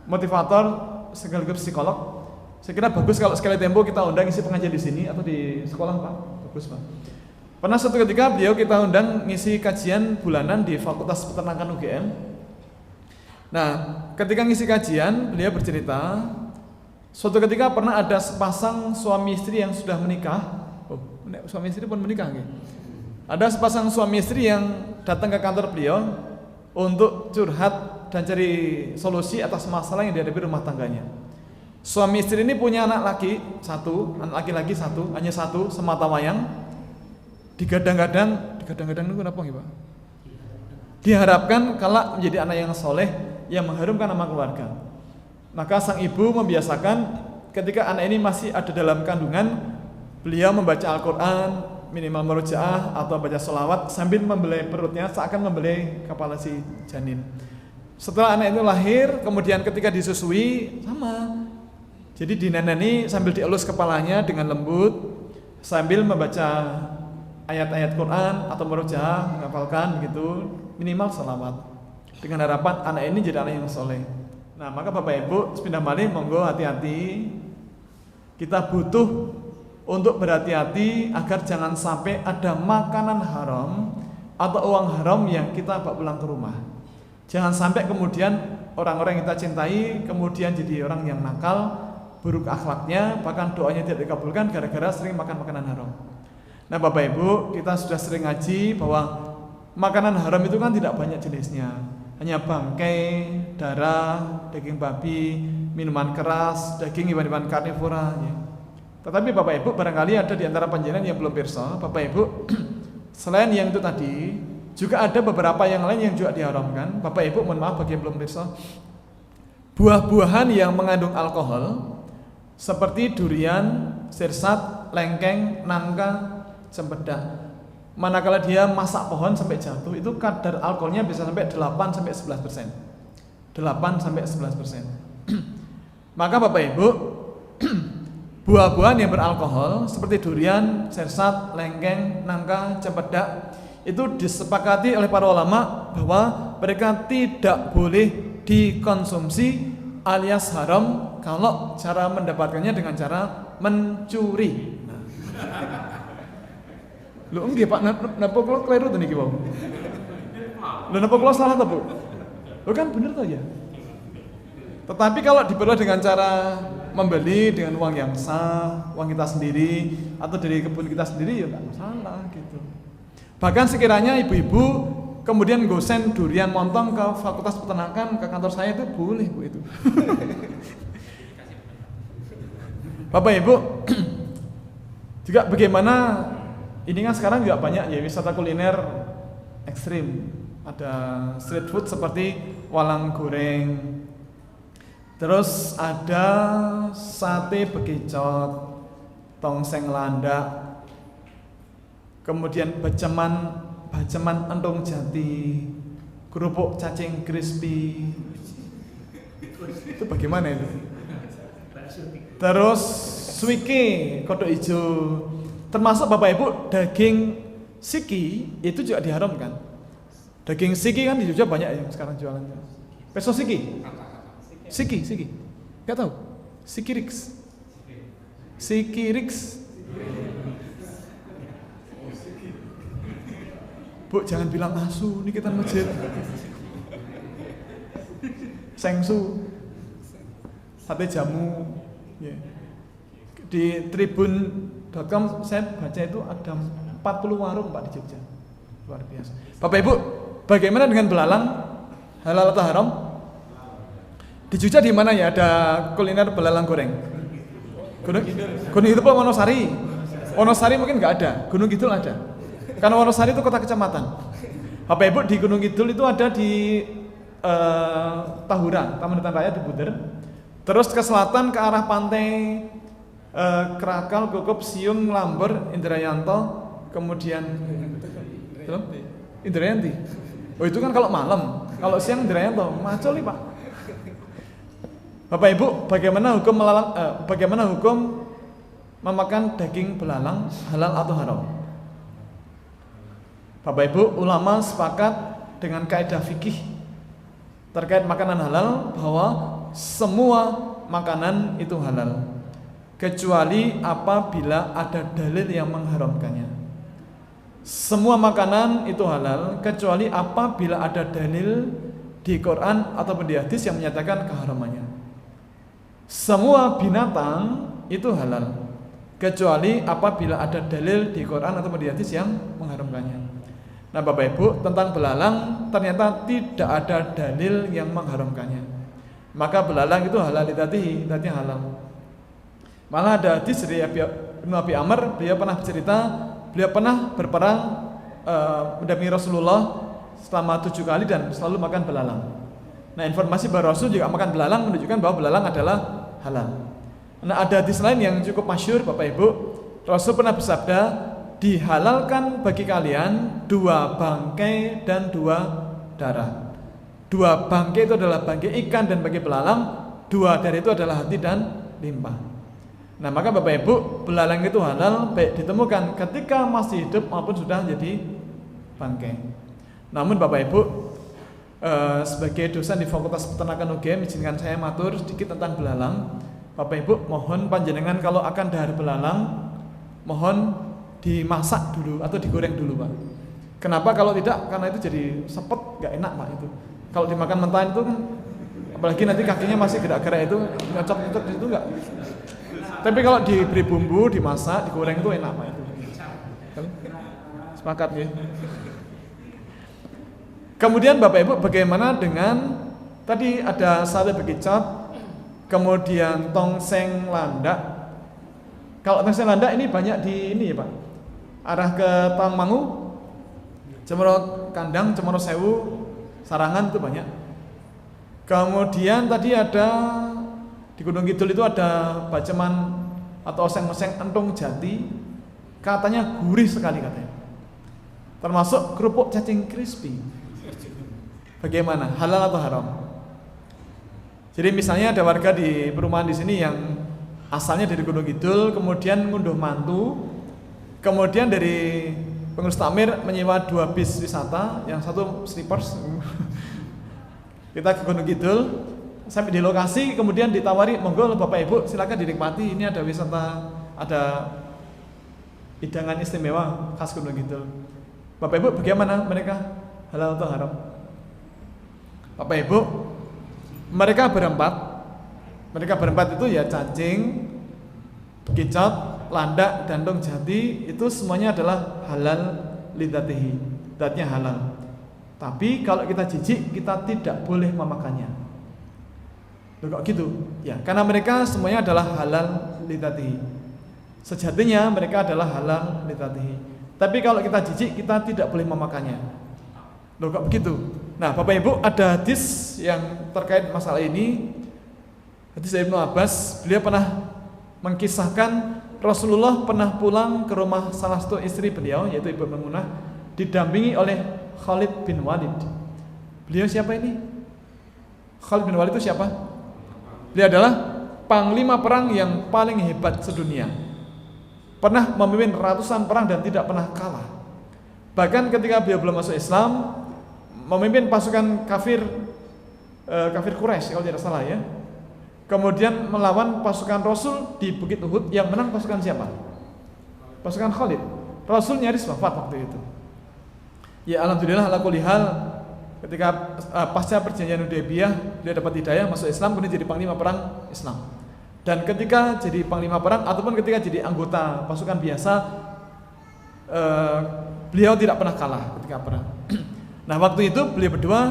motivator sekaligus psikolog. Saya kira bagus kalau sekali tempo kita undang isi pengajian di sini atau di sekolah, Pak. Bagus, Pak. Pernah suatu ketika beliau kita undang ngisi kajian bulanan di Fakultas Peternakan UGM. Nah, ketika ngisi kajian, beliau bercerita, suatu ketika pernah ada sepasang suami istri yang sudah menikah. Oh, suami istri pun menikah gitu. Ada sepasang suami istri yang datang ke kantor beliau untuk curhat dan cari solusi atas masalah yang dihadapi rumah tangganya. Suami istri ini punya anak laki satu, anak laki-laki satu, hanya satu, semata wayang. Digadang-gadang itu kenapa gitu, Pak? Diharapkan kelak menjadi anak yang soleh, yang mengharumkan nama keluarga. Maka sang ibu membiasakan ketika anak ini masih ada dalam kandungan, beliau membaca Al-Quran, minimal murojaah atau baca sholawat sambil membelai perutnya seakan membelai kepala si janin. Setelah anak itu lahir, kemudian ketika disusui sama. Jadi dineneni sambil dielus kepalanya dengan lembut sambil membaca ayat-ayat Quran atau murojaah, menghafalkan gitu, minimal sholawat. Dengan harapan anak ini jadi anak yang soleh. Nah, maka Bapak Ibu sepindah malih monggo hati-hati. Kita butuh untuk berhati-hati agar jangan sampai ada makanan haram atau uang haram yang kita bawa pulang ke rumah. Jangan sampai kemudian orang-orang yang kita cintai kemudian jadi orang yang nakal, buruk akhlaknya, bahkan doanya tidak dikabulkan gara-gara sering makan makanan haram. Nah, Bapak Ibu, kita sudah sering ngaji bahwa makanan haram itu kan tidak banyak jenisnya. Hanya bangkai, darah, daging babi, minuman keras, daging hewan-hewan karnivora ya. Tetapi Bapak Ibu barangkali ada di antara panjenengan yang belum pirsa, Bapak Ibu, selain yang itu tadi, juga ada beberapa yang lain yang juga diharamkan. Bapak Ibu mohon maaf bagi yang belum pirsa. Buah-buahan yang mengandung alkohol seperti durian, sirsat, lengkeng, nangka, cempedak. Manakala dia masak pohon sampai jatuh, itu kadar alkoholnya bisa sampai 8-11%. 8-11%. Maka Bapak Ibu, buah-buahan yang beralkohol seperti durian, sirsat, lengkeng, nangka, cempedak itu disepakati oleh para ulama bahwa mereka tidak boleh dikonsumsi alias haram kalau cara mendapatkannya dengan cara mencuri. Lho nggih Pak, napa kula kleru to niki wau? Lho napa kula salah to, Bu? Lho kan bener to ya? Tetapi kalau diperoleh dengan cara membeli dengan uang yang sah, uang kita sendiri atau dari kebun kita sendiri ya enggak masalah gitu. Bahkan sekiranya ibu-ibu kemudian gosen durian montong ke Fakultas Peternakan, ke kantor saya itu boleh, Bu, itu. Bapak Ibu, juga bagaimana ini kan sekarang juga banyak ya wisata kuliner ekstrim. Ada street food seperti walang goreng. Terus ada sate bekicot, tongseng landak. Kemudian baceman entung jati, kerupuk cacing crispy. Itu bagaimana itu? Terus suike, kodok hijau. Termasuk Bapak Ibu daging siki itu juga diharamkan. Daging siki kan di Jogja banyak yang sekarang jualannya. Peso siki. Siki. Enggak tahu. Sikirix. Bu, jangan bilang asu, ini kita masjid. Sengsu. Sate jamu. Yeah. Di tribun.com saya baca itu ada 40 warung Pak di Jogja. Luar biasa. Bapak Ibu, bagaimana dengan belalang? Halal atau haram? Di Jogja di mana ya ada kuliner belalang goreng? Gunung Kidul Wonosari. Wonosari mungkin nggak ada, Gunung Kidul ada. Karena Wonosari itu kota kecamatan. Bapak Ibu di Gunung Kidul itu ada di Tahura, Taman Hutan Raya di Buder. Terus ke selatan ke arah pantai Krakal, Gogop, Siung, Lamber, Indrayanto, kemudian Indrayanti. Oh itu kan kalau malam, kalau siang Indrayanto, macul nih Pak. Bapak Ibu, bagaimana hukum memakan daging belalang, halal atau haram? Bapak Ibu, ulama sepakat dengan kaidah fikih terkait makanan halal bahwa semua makanan itu halal. Kecuali apabila ada dalil yang mengharamkannya. Semua makanan itu halal kecuali apabila ada dalil di Quran ataupun di hadis yang menyatakan keharamannya. Semua binatang itu halal kecuali apabila ada dalil di Quran ataupun di hadis yang mengharamkannya. Nah, Bapak Ibu, tentang belalang ternyata tidak ada dalil yang mengharamkannya. Maka belalang itu halal lidatihi, datnya halal. Malah ada hadis dari Ibnu Abi Amr, beliau pernah bercerita, beliau pernah berperang mendampingi Rasulullah selama 7 kali dan selalu makan belalang. Nah, informasi bahwa Rasul juga makan belalang menunjukkan bahwa belalang adalah halal. Nah, ada hadis lain yang cukup masyhur, Bapak Ibu. Rasul pernah bersabda, dihalalkan bagi kalian 2 bangkai dan 2 darah. 2 bangkai itu adalah bangkai ikan dan bangkai belalang, 2 dari itu adalah hati dan limpa. Nah, maka Bapak Ibu, belalang itu halal baik ditemukan ketika masih hidup maupun sudah jadi bangkai. Namun Bapak Ibu, sebagai dosen di Fakultas Peternakan UGM, izinkan saya matur sedikit tentang belalang. Bapak Ibu, mohon panjenengan kalau akan dahar belalang, mohon dimasak dulu atau digoreng dulu, Pak. Kenapa? Kalau tidak, karena itu jadi sepet, gak enak, Pak, itu. Kalau dimakan mentah itu kan, apalagi nanti kakinya masih gerak-gerak itu, nyocok-nyocok itu enggak. Tapi kalau diberi bumbu, dimasak, digoreng itu enak, Pak, itu. Sepakat ya. Kemudian Bapak Ibu, bagaimana dengan tadi ada sate bekicot, kemudian tongseng landak. Kalau tongseng landak ini banyak di ini ya, Pak. Arah ke Tawangmangu, Cemoro Kandang, Cemoro Sewu, Sarangan itu banyak. Kemudian tadi ada di Gunung Kidul itu ada baceman atau oseng-oseng entung jati, katanya gurih sekali katanya. Termasuk kerupuk cacing crispy. Bagaimana? Halal atau haram? Jadi misalnya ada warga di perumahan di sini yang asalnya dari Gunung Kidul, kemudian ngunduh mantu, kemudian dari pengurus takmir menyewa 2 bis wisata, yang satu sleepers. Kita ke Gunung Kidul, sampai di lokasi, kemudian ditawari, monggo Bapak Ibu silakan dinikmati, ini ada wisata, ada hidangan istimewa khas Gunung Kidul. Bapak Ibu bagaimana mereka? Halal atau haram? Bapak Ibu, mereka berempat itu ya cacing, bekicot, landak, dan dong jati, itu semuanya adalah halal lidzatihi, zatnya halal. Tapi kalau kita jijik, kita tidak boleh memakannya. Loh kok gitu? Ya, karena mereka semuanya adalah halal lidzatihi. Sejatinya mereka adalah halal lidzatihi. Tapi kalau kita jijik, kita tidak boleh memakannya. Loh kok begitu? Nah, Bapak Ibu, ada hadis yang terkait masalah ini. Hadis dari Ibnu Abbas, beliau pernah mengkisahkan Rasulullah pernah pulang ke rumah salah satu istri beliau, yaitu Ibu Maimunah, didampingi oleh Khalid bin Walid. Beliau siapa ini? Khalid bin Walid itu siapa? Beliau adalah panglima perang yang paling hebat sedunia. Pernah memimpin ratusan perang dan tidak pernah kalah. Bahkan ketika beliau belum masuk Islam, memimpin pasukan kafir Quraisy kalau tidak salah ya. Kemudian melawan pasukan Rasul di Bukit Uhud, yang menang pasukan siapa? Pasukan Khalid. Rasul nyaris wafat waktu itu. Ya alhamdulillah ala kulli hal, ketika pasca perjanjian Hudaybiyah dia dapat hidayah masuk Islam, kemudian jadi panglima perang Islam. Dan ketika jadi panglima perang ataupun ketika jadi anggota pasukan biasa, beliau tidak pernah kalah ketika perang. Nah, waktu itu beliau berdua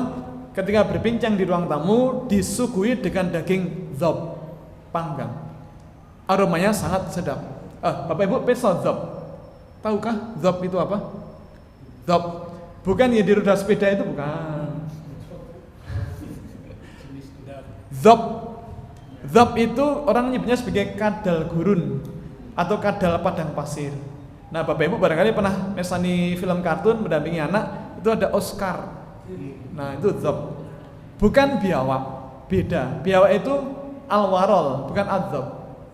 ketika berbincang di ruang tamu disuguhi dengan daging zob panggang. Aromanya sangat sedap. Bapak Ibu pesawat zob. Tahukah zob itu apa? Zob bukan yang di roda sepeda itu, bukan. Zob itu orang nyebutnya sebagai kadal gurun atau kadal padang pasir. Nah, Bapak Ibu barangkali pernah mesani film kartun mendampingi anak, itu ada Oscar. Nah, itu zob. Bukan biawak, beda. Biawak itu alwarol, bukan adzab.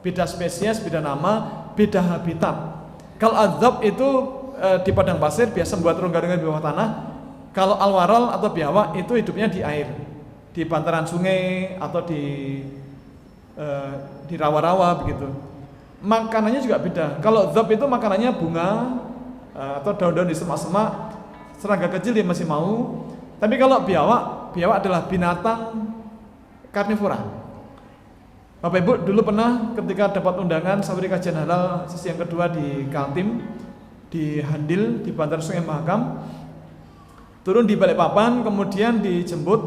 Beda spesies, beda nama, beda habitat. Kalau adzab itu di padang pasir biasa membuat rongga-rongga di bawah tanah. Kalau alwarol atau biawak itu hidupnya di air, di bantaran sungai atau di rawa-rawa begitu. Makanannya juga beda. Kalau adzab itu makanannya bunga atau daun-daun di semak-semak, serangga kecil dia masih mau. Tapi kalau biawak biawak adalah binatang karnivora. Bapak Ibu dulu pernah ketika dapat undangan Safari Kajian Halal sesi yang kedua di Kaltim, di Handil, di Bantar Sungai Mahakam, turun di Balikpapan, kemudian dijemput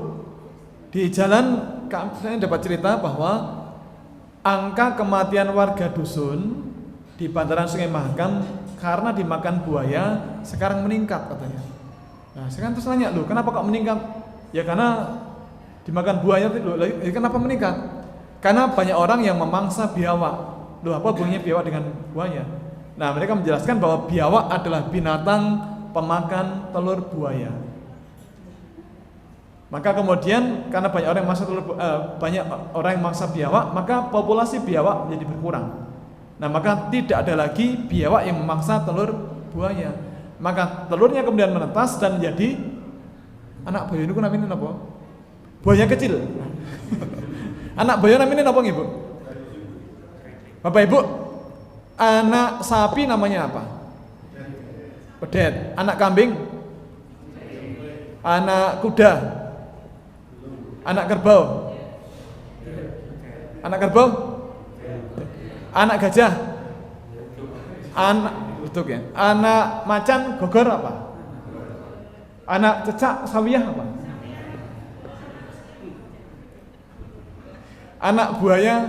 di jalan. Saya dapat cerita bahwa angka kematian warga dusun di bantaran Sungai Mahakam karena dimakan buaya sekarang meningkat katanya. Nah, saya kan terus nanya, loh kenapa kok meningkat? Ya karena dimakan buaya. Loh, kenapa meningkat? Karena banyak orang yang memangsa biawak. Loh, apa hubungannya biawak dengan buaya? Nah, mereka menjelaskan bahwa biawak adalah binatang pemakan telur buaya. Maka kemudian karena banyak orang yang mangsa biawak, maka populasi biawak menjadi berkurang. Nah, maka tidak ada lagi biawak yang memangsa telur buaya. Maka telurnya kemudian menetas dan menjadi anak buaya. Ini namanya apa? Buaya kecil. Anak buaya namanya apa, Ibu? Bapak Ibu, anak sapi namanya apa? Pedet. Anak kambing? Anak kuda? Anak kerbau? Anak kerbau? Anak gajah? Anak betul ya. Anak macan gogor apa? Anak cecak sawiyah apa? Anak buaya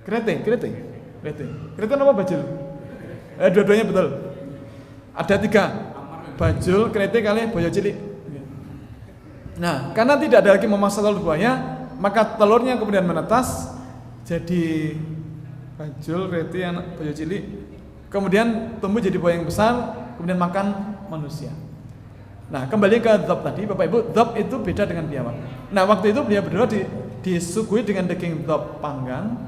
kerete apa bajul? Dua-duanya betul. Ada 3, bajul, kerete kali buaya cilik. Nah, karena tidak ada lagi memangsa telur buaya, maka telurnya kemudian menetas jadi bajul, kerete, anak buaya cilik. Kemudian tumbuh jadi buaya yang besar, kemudian makan manusia. Nah, kembali ke dhab tadi, Bapak Ibu, dhab itu beda dengan biawak. Nah, waktu itu beliau berdua disuguhi dengan daging dhab panggang,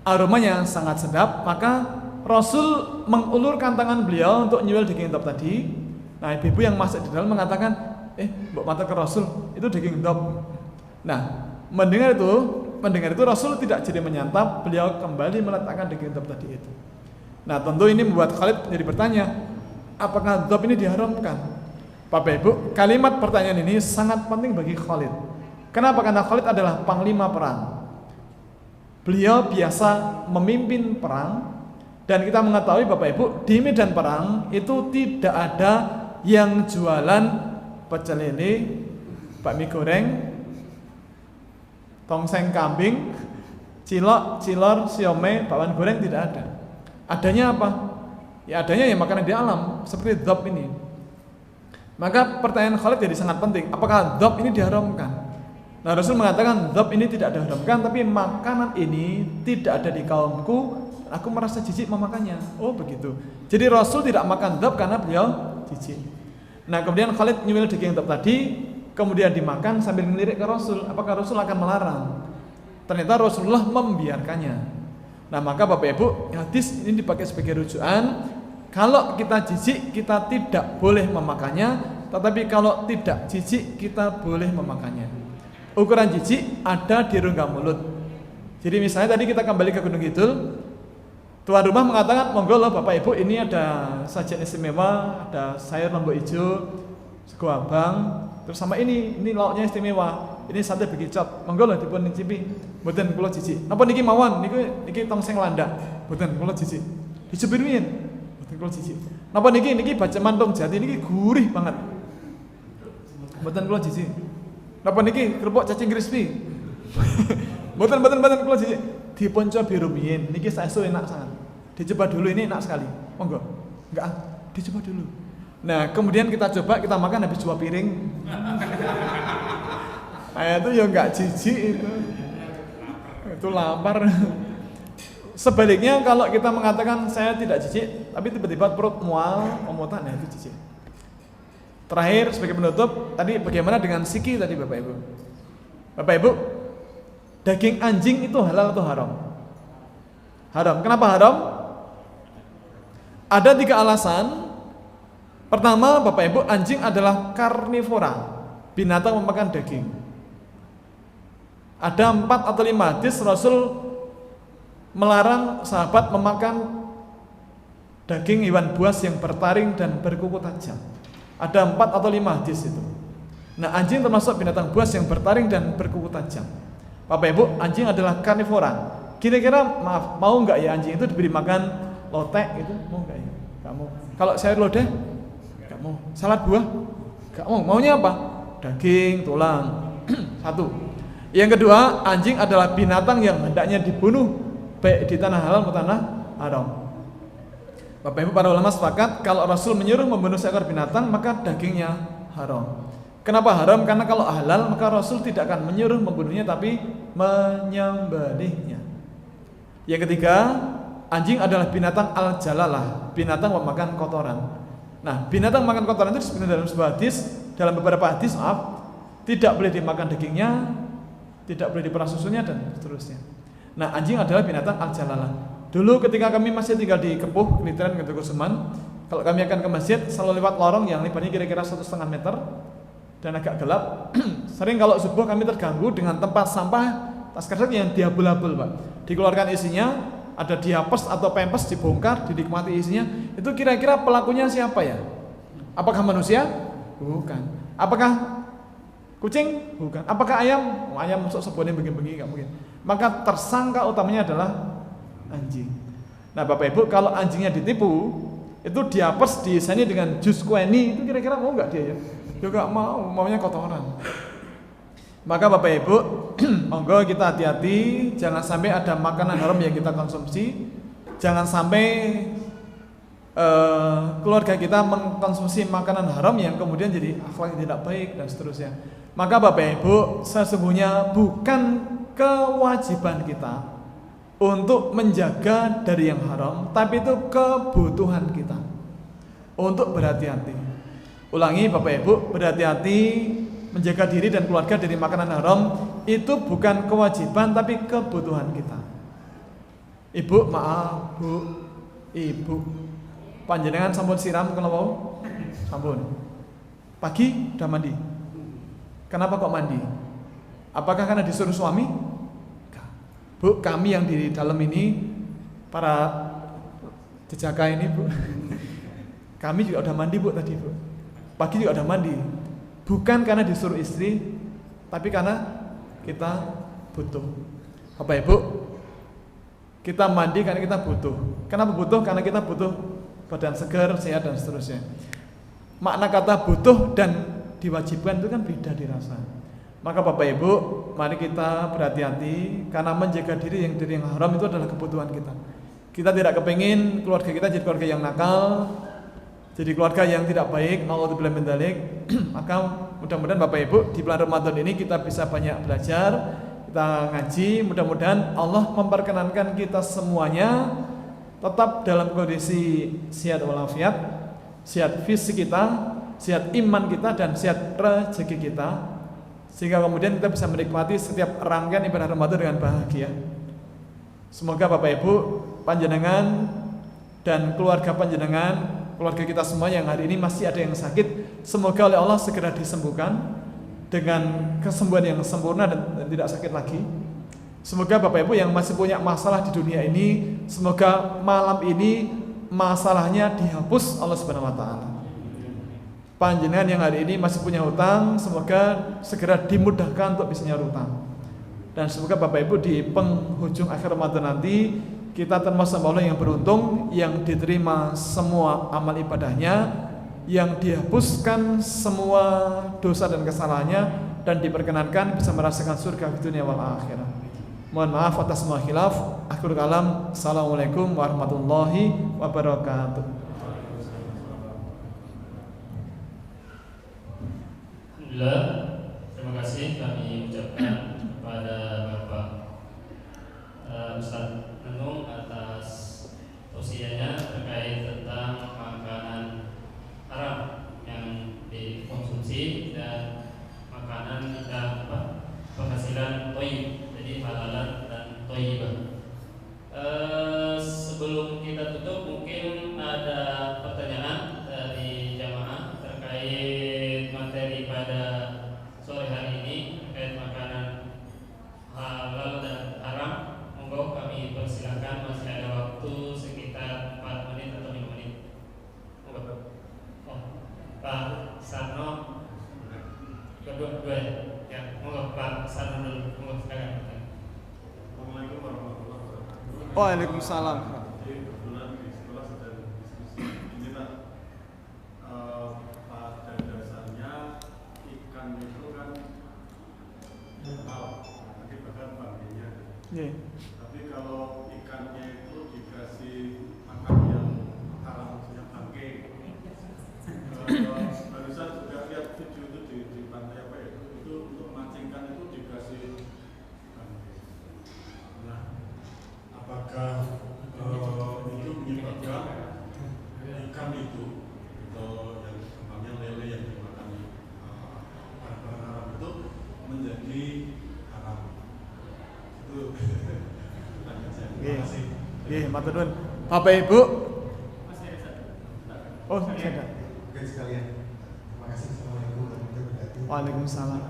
aromanya sangat sedap, maka Rasul mengulurkan tangan beliau untuk nyuwil daging dhab tadi. Nah, ibu-ibu yang masak di dalam mengatakan, mbok matur ke Rasul, itu daging dhab. Nah, mendengar itu Rasul tidak jadi menyantap, beliau kembali meletakkan daging dhab tadi itu. Nah, tentu ini membuat Khalid menjadi bertanya, apakah dhab ini diharamkan? Bapak Ibu, kalimat pertanyaan ini sangat penting bagi Khalid. Kenapa? Karena Khalid adalah panglima perang. Beliau biasa memimpin perang, dan kita mengetahui Bapak Ibu, di medan perang itu tidak ada yang jualan pecel lele, bakmi goreng, tongseng kambing, cilok, cilor, siomay, bakwan goreng, tidak ada. Adanya apa? Ya adanya yang makanan di alam, seperti dhab ini. Maka pertanyaan Khalid jadi sangat penting, apakah dhab ini diharamkan? Nah, Rasul mengatakan dhab ini tidak diharamkan, tapi makanan ini tidak ada di kaumku, aku merasa jijik memakannya. Oh begitu. Jadi Rasul tidak makan dhab karena beliau jijik. Nah, kemudian Khalid nyuwil daging dhab tadi, kemudian dimakan sambil melirik ke Rasul, apakah Rasul akan melarang? Ternyata Rasulullah membiarkannya. Nah, maka Bapak Ibu, hadis ini dipakai sebagai rujukan. Kalau kita jijik, kita tidak boleh memakannya, tetapi kalau tidak jijik, kita boleh memakannya. Ukuran jijik ada di rongga mulut. Jadi misalnya tadi kita kembali ke Gunung Kidul, tuan rumah mengatakan, monggo loh Bapak Ibu, ini ada sajian istimewa, ada sayur lombok hijau, sego abang, terus sama ini lauknya istimewa, ini sate bekicot, monggo loh dipun nyicipi, mboten kula jijik. Napa niki mawon, niki tongseng landak, mboten kula jijik. Dicobi rumiyin, mboten kula jijik. Napa niki baceman tong jati niki gurih banget, mboten kula jijik. Napa niki kerupuk cacing crispy, mboten kula jijik. Dipun cobi rumiyin, niki saestu enak sangat. Dicoba dulu, ini enak sekali. Monggo. Enggak, dicoba dulu. Nah, kemudian kita coba, kita makan habis 2 piring. Nah, itu ya enggak jijik itu. Itu lapar. Sebaliknya kalau kita mengatakan saya tidak jijik, tapi tiba-tiba perut mual, omotan, nah itu jijik. Terakhir sebagai penutup, tadi bagaimana dengan siki tadi Bapak Ibu? Bapak Ibu, daging anjing itu halal atau haram? Haram. Kenapa haram? Ada 3 alasan. Pertama, Bapak Ibu, anjing adalah karnivora, binatang memakan daging. Ada 4 atau 5 hadis Rasul melarang sahabat memakan daging hewan buas yang bertaring dan berkuku tajam. Ada 4 atau 5 hadis itu. Nah, anjing termasuk binatang buas yang bertaring dan berkuku tajam. Bapak Ibu, anjing adalah karnivora. Kira-kira maaf, mau nggak ya anjing itu diberi makan lotek itu? Mau nggak ya? Nggak mau. Kalau sayur lodeh? Nggak mau. Salad buah? Nggak mau. Maunya apa? Daging, tulang. Satu. Yang kedua, anjing adalah binatang yang hendaknya dibunuh baik di tanah halal maupun tanah haram. Bapak Ibu, para ulama sepakat kalau Rasul menyuruh membunuh seekor binatang maka dagingnya haram. Kenapa haram? Karena kalau halal maka Rasul tidak akan menyuruh membunuhnya tapi menyembelihnya. Yang ketiga, anjing adalah binatang al-jalalah, binatang pemakan kotoran. Nah, binatang makan kotoran itu disebutkan dalam sebuah hadis, dalam beberapa hadis, tidak boleh dimakan dagingnya, tidak boleh diperah susunya dan seterusnya. Nah, anjing adalah binatang al-jalalah. Dulu ketika kami masih tinggal di Kepuh, Keliteran, Kusuman, kalau kami akan ke masjid selalu lewat lorong yang lebarnya kira-kira 1,5 meter dan agak gelap. Sering kalau subuh kami terganggu dengan tempat sampah tas kresek yang diabul-abul, Pak. Dikeluarkan isinya, ada diapers atau pempes dibongkar, dinikmati isinya. Itu kira-kira pelakunya siapa ya? Apakah manusia? Bukan. Apakah kucing? Bukan. Apakah ayam? Ayam masuk sebonnya bengi-bengi enggak mungkin. Maka tersangka utamanya adalah anjing. Nah, Bapak Ibu, kalau anjingnya ditipu, itu diapers diisani dengan jus kueni, itu kira-kira mau enggak dia ya? Juga maunya kotoran. Maka Bapak Ibu, monggo kita hati-hati, jangan sampai ada makanan haram yang kita konsumsi, jangan sampai keluarga kita mengkonsumsi makanan haram yang kemudian jadi akhlak yang tidak baik dan seterusnya. Maka Bapak Ibu, sesungguhnya bukan kewajiban kita untuk menjaga dari yang haram, tapi itu kebutuhan kita untuk berhati-hati. Ulangi Bapak Ibu, berhati-hati menjaga diri dan keluarga dari makanan haram itu bukan kewajiban tapi kebutuhan kita. Ibu, maaf Bu, Ibu, panjenengan sampun siram kalau mau? Sampun. Pagi udah mandi. Kenapa kok mandi? Apakah karena disuruh suami? Enggak. Bu, kami yang di dalam ini para jejaka ini, Bu. Kami juga udah mandi, Bu, tadi, Bu. Pagi juga udah mandi. Bukan karena disuruh istri, tapi karena kita butuh. Bapak Ibu, kita mandi karena kita butuh. Kenapa butuh? Karena kita butuh badan segar, sehat dan seterusnya. Makna kata butuh dan diwajibkan itu kan beda dirasa. Maka Bapak Ibu, mari kita berhati-hati karena menjaga diri dari yang haram itu adalah kebutuhan kita. Kita tidak kepingin keluarga kita jadi keluarga yang nakal, jadi keluarga yang tidak baik, naudzubillah min dzalik. Maka mudah-mudahan Bapak Ibu di bulan Ramadan ini kita bisa banyak belajar, kita ngaji, mudah-mudahan Allah memperkenankan kita semuanya tetap dalam kondisi sehat walafiat, sehat fisik kita, sehat iman kita dan sehat rezeki kita, sehingga kemudian kita bisa menikmati setiap rangkaian ibadah Ramadan dengan bahagia. Semoga Bapak Ibu panjenengan dan keluarga panjenengan, keluarga kita semua yang hari ini masih ada yang sakit, semoga oleh Allah segera disembuhkan dengan kesembuhan yang sempurna dan tidak sakit lagi. Semoga Bapak Ibu yang masih punya masalah di dunia ini, semoga malam ini masalahnya dihapus Allah Subhanahu wa taala. Panjenengan yang hari ini masih punya hutang, semoga segera dimudahkan untuk bisa nyaur hutang. Dan semoga Bapak Ibu di penghujung akhir Ramadan nanti kita termasuk Allah yang beruntung, yang diterima semua amal ibadahnya, yang dihapuskan semua dosa dan kesalahannya, dan diperkenankan bisa merasakan surga di dunia wal akhirah. Mohon maaf atas semua khilaf. Akhirul kalam. Assalamualaikum warahmatullahi wabarakatuh. Alhamdulillah, terima kasih kami ucapkan kepada Bapak Ustaz Nenung atas tausiahnya terkait tentang makanan haram yang dikonsumsi dan makanan dan penghasilan thayyib, jadi halalan dan thayyibah. Sebelum kita tutup, mungkin ada pertanyaan dari jamaah terkait materi pada sore hari ini terkait Waalaikumsalam. Jadi kebetulan di sekolah sedang diskusi ini Pak, pada dasarnya ikan itu kan halal, nanti bahkan bangkainya. Nggih. Tapi kalau ikannya itu dikasih makan yang haram, maksudnya bangkai. Barusan juga lihat video itu di pantai apa ya, itu untuk memancingkan itu dikasih bangkai. Nah, apakah itu menyebabkan ikan itu atau yang kembangnya lele yang dimakan barang haram itu menjadi haram? Itu pertanyaan saya. Terima kasih. Nggih, matur nuwun. Bapak Ibu. Oh, saya. Oke sekalian, terima kasih. Assalamualaikum warahmatullahi wabarakatuh. Waalaikumsalam.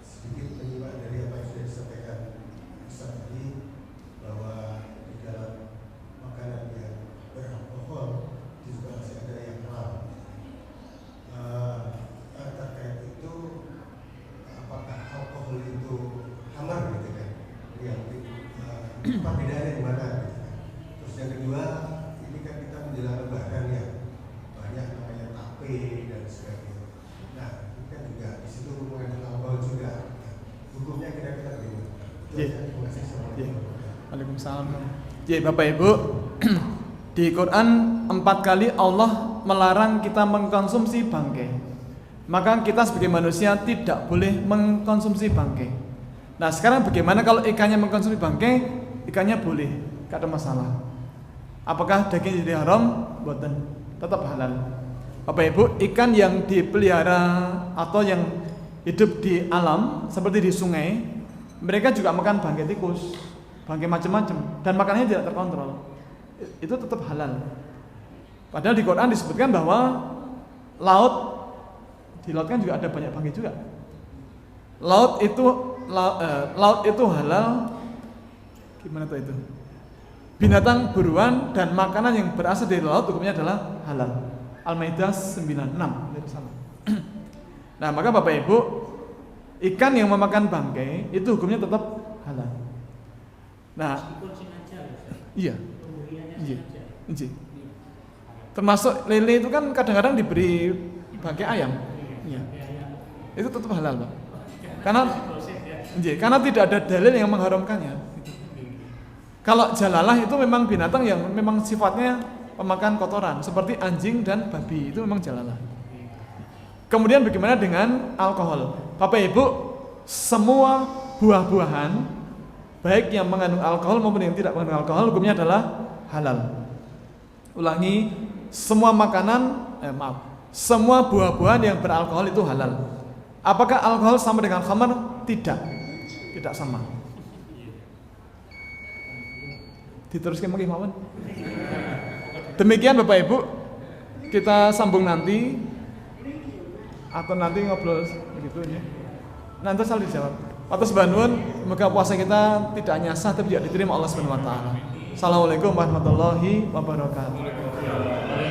Sedikit menyimak dari apa yang sudah disampaikan Ustaz tadi, bahwa di dalam makanan yang beralkohol itu juga masih ada yang halal. Terkait itu, apakah alkohol itu hamar gitu kan? Yang perbedaannya di mana? Gitu kan? Terus yang kedua, ini kan kita menjelang Lebaran ya, banyak namanya tape dan sebagainya. Nah, ini kan juga di situ mengandung alkohol juga. Hukumnya kira-kira bagaimana? Terima kasih. Waalaikumsalam. Jadi Bapak Ibu, di Quran 4 kali Allah melarang kita mengkonsumsi bangkai. Maka kita sebagai manusia tidak boleh mengkonsumsi bangkai. Nah sekarang bagaimana kalau ikannya mengkonsumsi bangkai? Ikannya boleh, gak ada masalah. Apakah daging jadi haram? Boten, tetap halal. Bapak Ibu, ikan yang dipelihara atau yang hidup di alam seperti di sungai, mereka juga makan bangkai tikus, bangkai macam-macam, dan makanannya tidak terkontrol. Itu tetap halal. Padahal di Quran disebutkan bahwa di laut kan juga ada banyak bangkai juga. Laut itu halal. Gimana tuh itu? Binatang buruan dan makanan yang berasal dari laut hukumnya adalah halal. Al-Maidah 96. Nah, maka Bapak Ibu, ikan yang memakan bangkai itu hukumnya tetap halal. Nah, iya. Termasuk lele itu kan kadang-kadang diberi bangkai ayam. Iya. Itu tetap halal, Pak. Karena tidak ada dalil yang mengharamkannya. Kalau jalalah itu memang binatang yang memang sifatnya pemakan kotoran, seperti anjing dan babi, itu memang jalalah. Kemudian bagaimana dengan alkohol? Bapak Ibu, semua buah-buahan baik yang mengandung alkohol maupun yang tidak mengandung alkohol hukumnya adalah halal. Ulangi, semua semua buah-buahan yang beralkohol itu halal. Apakah alkohol sama dengan khamar? Tidak sama. Diteruskan lagi mawon. Demikian Bapak Ibu, kita sambung nanti atau nanti ngobrol begitu ya. Nanti salah dijawab. Atas bantuan, semoga puasa kita tidak hanya sah tapi juga diterima Allah Subhanahu wa taala. Assalamualaikum warahmatullahi wabarakatuh.